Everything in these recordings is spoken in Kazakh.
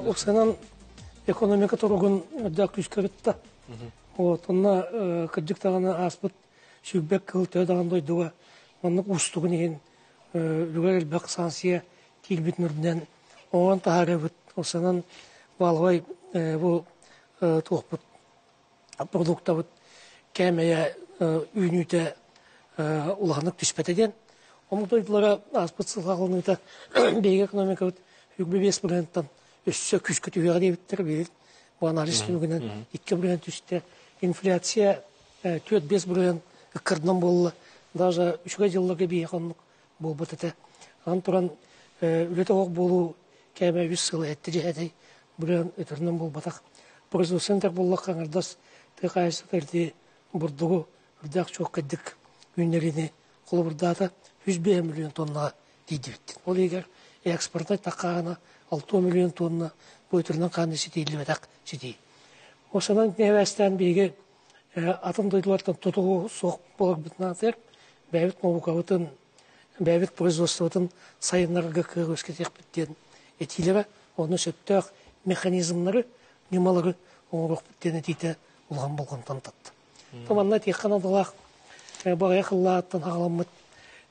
Оксанан экономика торгун да күскөрүттө. Вот онна кыжыктагана аспыт шүббек кылты дагандай дуга. Онны устугун еген үгөр бак сансия килбит нурден он таарыбыт. Оксанан балгай бу тохпут продуктабыт кемея үйнүтө уланык түспетеден. Омдойдулара аспыт сылгалыныта беги экономика үгбе 5%-тан өссө күшкө түгөгө дебиттер бир. Бу анализ түгүнөн 2% түстө. Инфляция 4-5% ыкырдан болду. Даже 3 жылдагы бейконлук болбот эте. Антуран үлөтө ок болуу кеме 100 жыл этти жеди. Буран өтөрүнөн болбатак. Производствендер боллак каңардас текайсытерди бурдугу үрдак чок кедик үннерини колубурдата 100 миллион тонна дейдибит. Ол эгер экспортна таккана 6 миллион тонна бөтөрүнөн каны сетилип атак сети. Ошонун небестен биги атом дойдулардан тотугу сок болуп битнатер бәбит мобукабытын бәбит производствотун сайыннарга көскетек биттен этилере оны сөттөк механизмдары немалары оңрок биттен этите улган болгондон татты. Таманна теккана далак багая кыллааттан агаламыт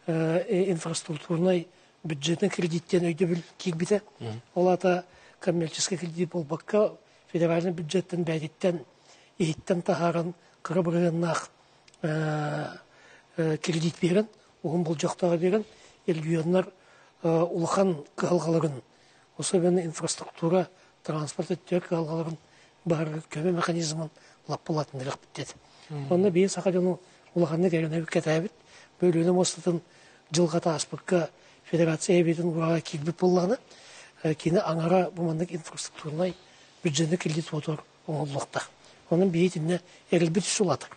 инфраструктурный бюджетный кредиттен өйдө бил кигбите. Олата коммерческий кредит болбакка федеральный бюджеттен бәдиттен эйттен тахаран кырыбырыннах кредит берен, оғын бұл жоқтағы берен, елгүйенлер улахан калгаларын, особенно инфраструктура, транспорт өттер калгаларын бар көмі механизмын лаппалатындырық біттеді. Онда бейін сақадының улаханны кәріне кәтәбіт, бөліні мостатын жылғата аспыққа федерация бетін ұраға келбіп болғаны, кені аңара бұмандық инфраструктурнай бюджетный кредит отыр оңылықта. Оның бейтінне әрілбет үсі олатыр.